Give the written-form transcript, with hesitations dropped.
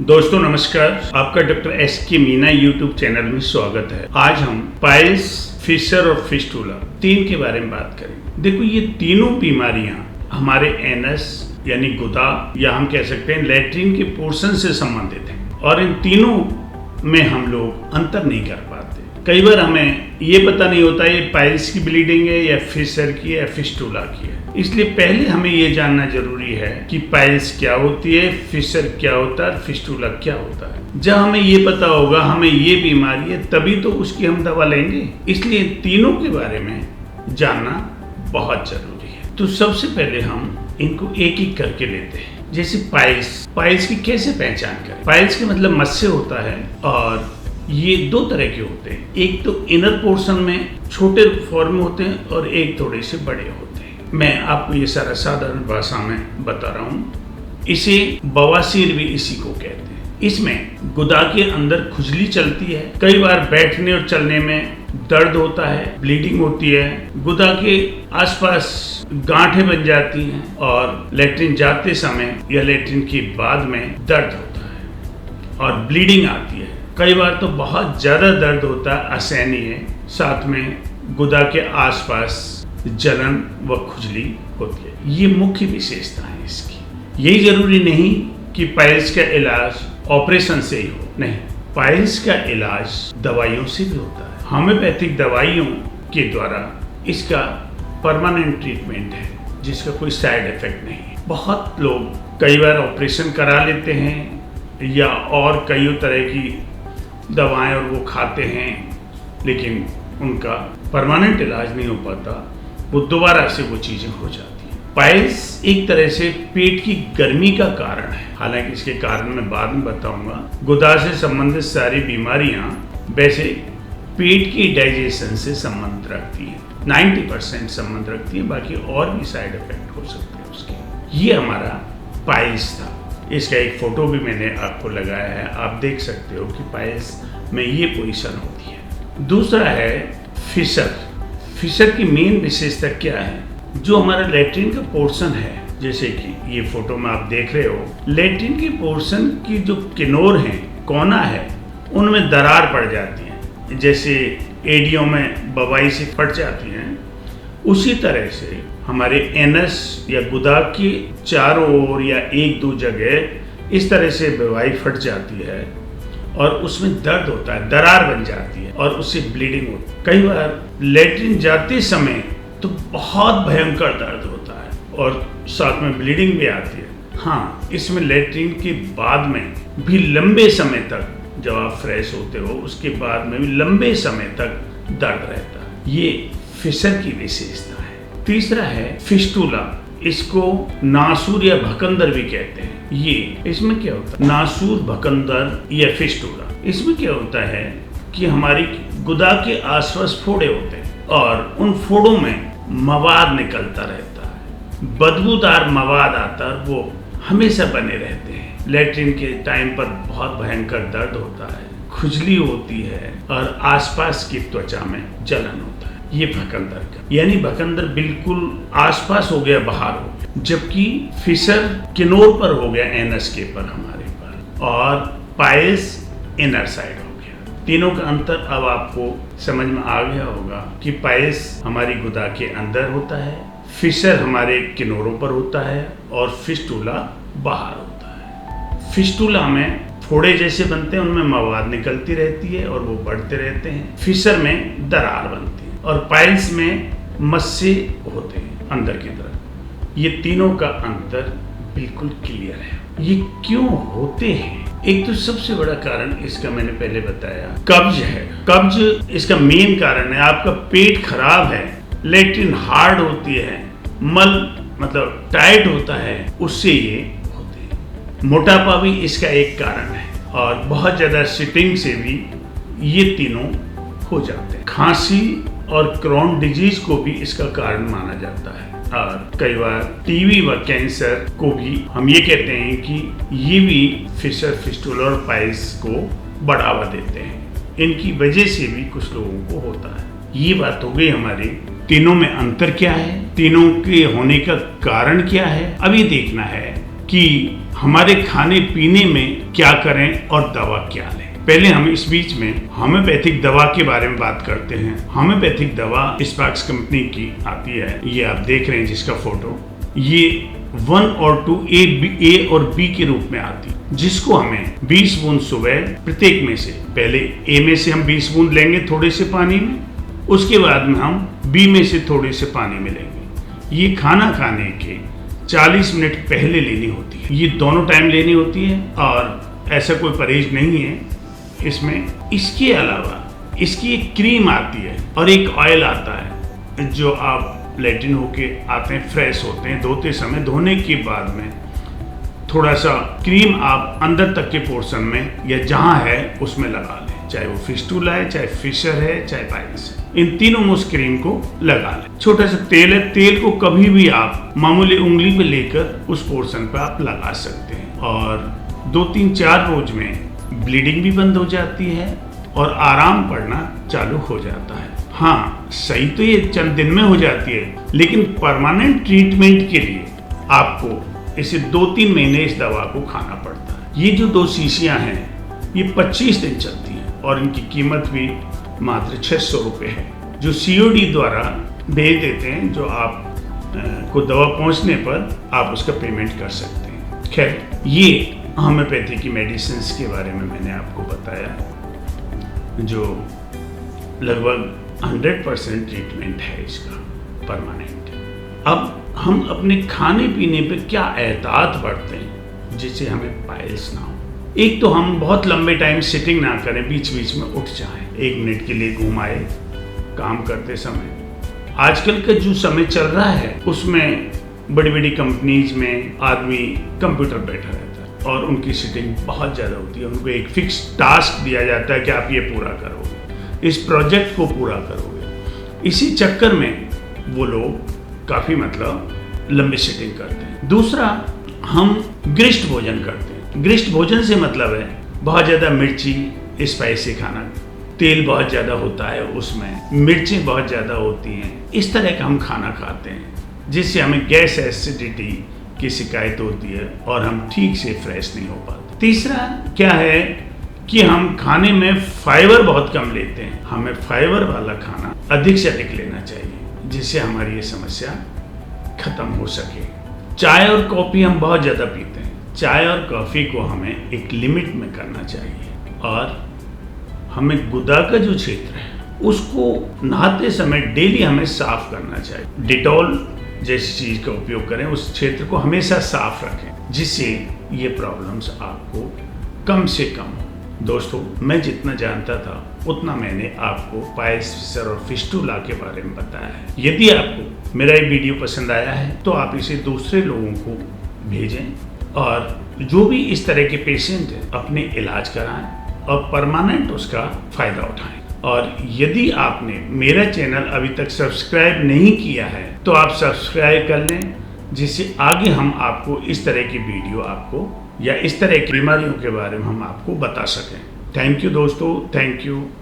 दोस्तों नमस्कार, आपका डॉक्टर एस के मीना यूट्यूब चैनल में स्वागत है। आज हम पाइल्स, फिशर और फिस्टुला तीन के बारे में बात करेंगे। देखो, ये तीनों बीमारियां हमारे एनस यानी गुदा या हम कह सकते हैं लैट्रिन के पोर्शन से संबंधित हैं और इन तीनों में हम लोग अंतर नहीं कर पाते। कई बार हमें ये पता नहीं होता ये पाइल्स की ब्लीडिंग है या फिशर की है या फिस्टुला की है। इसलिए पहले हमें ये जानना जरूरी है कि पाइल्स क्या होती है, फिशर क्या होता है, फिस्टुला क्या होता है। जब हमें ये पता होगा हमें ये बीमारी है, तभी तो उसकी हम दवा लेंगे। इसलिए तीनों के बारे में जानना बहुत जरूरी है। तो सबसे पहले हम इनको एक एक करके लेते हैं। जैसे पाइल्स की कैसे पहचान करें। पाइल्स के मतलब मस्से होता है और ये दो तरह के होते हैं। एक तो इनर पोर्शन में छोटे फॉर्म में होते हैं और एक थोड़े से बड़े होते हैं। मैं आपको ये सारा साधारण भाषा में बता रहा हूँ। इसे बवासीर भी इसी को कहते हैं। इसमें गुदा के अंदर खुजली चलती है, कई बार बैठने और चलने में दर्द होता है, ब्लीडिंग होती है, गुदा के आसपास गांठें बन जाती हैं और लैट्रिन जाते समय या लैट्रिन के बाद में दर्द होता है और ब्लीडिंग आती है। कई बार तो बहुत ज़्यादा दर्द होता है, असहनीय, साथ में गुदा के आसपास जलन व खुजली होती है। ये मुख्य विशेषता है इसकी। यही जरूरी नहीं कि पाइल्स का इलाज ऑपरेशन से ही हो, नहीं, पाइल्स का इलाज दवाइयों से भी होता है। होम्योपैथिक दवाइयों के द्वारा इसका परमानेंट ट्रीटमेंट है जिसका कोई साइड इफेक्ट नहीं है। बहुत लोग कई बार ऑपरेशन करा लेते हैं या और कई तरह की दवाएं और वो खाते हैं, लेकिन उनका परमानेंट इलाज नहीं हो पाता, वो दोबारा से वो चीज़ें हो जाती हैं। पाइल्स एक तरह से पेट की गर्मी का कारण है, हालांकि इसके कारण मैं बाद में बताऊंगा। गुदा से संबंधित सारी बीमारियां वैसे पेट की डाइजेशन से संबंध रखती हैं, 90% संबंध रखती है, बाकी और भी साइड इफेक्ट हो सकते हैं उसके। ये हमारा पाइल्स था। इसका एक फोटो भी मैंने आपको लगाया है, आप देख सकते हो कि पाइल्स में ये पोजीशन होती है। दूसरा है फिशर। फिशर की मेन विशेषता क्या है? जो हमारा लैट्रिन का पोर्शन है, जैसे कि ये फोटो में आप देख रहे हो, लैट्रिन के पोर्शन की जो किनोर है, कोना है, उनमें दरार पड़ जाती है। जैसे एडियो में बवाई से फट जाती हैं, उसी तरह से हमारे एनस या गुदा के चारों ओर या एक दो जगह इस तरह से बवाई फट जाती है और उसमें दर्द होता है, दरार बन जाती है और उससे ब्लीडिंग होती है। कई बार लैट्रिन जाते समय तो बहुत भयंकर दर्द होता है और साथ में ब्लीडिंग भी आती है। हाँ, इसमें लैट्रिन के बाद में भी लंबे समय तक, जब आप फ्रेश होते हो उसके बाद में भी लंबे समय तक दर्द रहता है। ये फिशर की विशेषता है। तीसरा है फिस्टुला। इसको नासूर या भकंदर भी कहते हैं। ये इसमें क्या होता है? नासूर, भकंदर या फिस्टुला, इसमें क्या होता है कि हमारी गुदा के आसपास फोड़े होते हैं और उन फोड़ों में मवाद निकलता रहता है, बदबूदार मवाद आता है, वो हमेशा बने रहते हैं। लैट्रिन के टाइम पर बहुत भयंकर दर्द होता है, खुजली होती है और आसपास की त्वचा में जलन होता है। ये भकंदर का, यानी भकंदर बिल्कुल आसपास हो गया, बाहर हो गया, जबकि फिशर किनोर पर हो गया, एनस के पर हमारे पर, और पाइल्स इनर साइड हो गया। तीनों का अंतर अब आपको समझ में आ गया होगा कि पाइल्स हमारी गुदा के अंदर होता है, फिशर हमारे किनोरों पर होता है और फिस्टुला बाहर होता है। फिस्टुला में फोड़े जैसे बनते हैं, उनमें मवाद निकलती रहती है और वो बढ़ते रहते हैं। फिशर में दरार बनती है और पाइल्स में मस्से होते हैं अंदर की तरफ। ये तीनों का अंतर बिल्कुल क्लियर है। ये क्यों होते हैं? एक तो सबसे बड़ा कारण इसका मैंने पहले बताया, कब्ज है। कब्ज इसका मेन कारण है। आपका पेट खराब है, लैट्रिन हार्ड होती है, मल मतलब टाइट होता है, उससे ये होते हैं। मोटापा भी इसका एक कारण है और बहुत ज़्यादा सिटिंग से भी ये तीनों हो जाते हैं। खांसी और क्रोन डिजीज को भी इसका कारण माना जाता है और कई बार टीबी व कैंसर को भी हम ये कहते हैं कि ये भी फिशर, फिस्टुला और पाइल्स को बढ़ावा देते हैं। इनकी वजह से भी कुछ लोगों को होता है। ये बात हो गई हमारी तीनों में अंतर क्या है, तीनों के होने का कारण क्या है। अब ये देखना है कि हमारे खाने पीने में क्या करें और दवा क्या लें। पहले हम इस बीच में होम्योपैथिक दवा के बारे में बात करते हैं। होम्योपैथिक दवा स्पार्क्स कंपनी की आती है, ये आप देख रहे हैं जिसका फोटो, ये 1 और 2 ए और बी के रूप में आती है, जिसको हमें 20 बूंद सुबह प्रत्येक में से, पहले ए में से हम 20 बूंद लेंगे थोड़े से पानी में, उसके बाद में हम बी में से थोड़े से पानी में लेंगे। ये खाना खाने के 40 मिनट पहले लेनी होती है। ये दोनों टाइम लेनी होती है और ऐसा कोई परहेज नहीं है इसमें। इसके अलावा इसकी एक क्रीम आती है और एक ऑयल आता है, जो आप लैट्रिन होके आते हैं, फ्रेश होते हैं, धोते समय, धोने के बाद में थोड़ा सा क्रीम आप अंदर तक के पोर्शन में या जहां है उसमें लगा लें, चाहे वो फिस्टूला है, चाहे फिशर है, चाहे पाइल्स है, इन तीनों में उस क्रीम को लगा लें। छोटा सा तेल है, तेल को कभी भी आप मामूली उंगली पे लेकर उस पोर्शन पे आप लगा सकते हैं और 2-3-4 रोज में ब्लीडिंग भी बंद हो जाती है और आराम पड़ना चालू हो जाता है। हाँ, सही तो ये चंद दिन में हो जाती है, लेकिन परमानेंट ट्रीटमेंट के लिए आपको इसे 2-3 महीने इस दवा को खाना पड़ता है। ये जो 2 शीशियां हैं ये 25 दिन चलती हैं और इनकी कीमत भी मात्र 600 रुपये है, जो COD द्वारा भेज देते हैं, जो आप को दवा पहुंचने पर आप उसका पेमेंट कर सकते हैं। खैर, ये होम्योपैथी की मेडिसिन के बारे में मैंने आपको बताया, जो लगभग 100% ट्रीटमेंट है इसका परमानेंट। अब हम अपने खाने पीने पे क्या एहतियात बरतें जिससे हमें पाइल्स ना हो। एक तो हम बहुत लंबे टाइम सिटिंग ना करें, बीच बीच में उठ जाएं, 1 मिनट के लिए घुमाए काम करते समय। आजकल का जो समय चल रहा है उसमें बड़ी बड़ी कंपनीज में आदमी कंप्यूटर बैठा रहता है और उनकी सिटिंग बहुत ज़्यादा होती है। उनको एक फिक्स टास्क दिया जाता है कि आप ये पूरा करोगे, इस प्रोजेक्ट को पूरा करोगे। इसी चक्कर में वो लोग काफ़ी लंबी सिटिंग करते हैं। दूसरा, हम गरिष्ठ भोजन करते हैं। गरिष्ठ भोजन से मतलब है बहुत ज़्यादा मिर्ची, स्पाइसी खाना, तेल बहुत ज़्यादा होता है, उसमें मिर्चें बहुत ज़्यादा होती हैं, इस तरह का हम खाना खाते हैं जिससे हमें गैस एसिडिटी की शिकायत होती है और हम ठीक से फ्रेश नहीं हो पाते। तीसरा क्या है कि हम खाने में फाइबर बहुत कम लेते हैं। हमें फाइबर वाला खाना अधिक से अधिक लेना चाहिए जिससे हमारी ये समस्या खत्म हो सके। चाय और कॉफ़ी हम बहुत ज़्यादा पीते हैं। चाय और कॉफ़ी को हमें एक लिमिट में करना चाहिए और हमें गुदा का जो क्षेत्र है उसको नहाते समय डेली हमें साफ करना चाहिए। डिटॉल जैसी चीज़ का उपयोग करें, उस क्षेत्र को हमेशा साफ रखें जिससे ये प्रॉब्लम्स आपको कम से कम हो। दोस्तों, मैं जितना जानता था उतना मैंने आपको पाइल्स, फिशर और फिस्टूला के बारे में बताया है। यदि आपको मेरा ये वीडियो पसंद आया है तो आप इसे दूसरे लोगों को भेजें और जो भी इस तरह के पेशेंट हैं अपने इलाज कराएं और परमानेंट उसका फ़ायदा उठाएं। और यदि आपने मेरा चैनल अभी तक सब्सक्राइब नहीं किया है तो आप सब्सक्राइब कर लें, जिससे आगे हम आपको इस तरह की वीडियो आपको या इस तरह की बीमारियों के बारे में हम आपको बता सकें। थैंक यू दोस्तों, थैंक यू।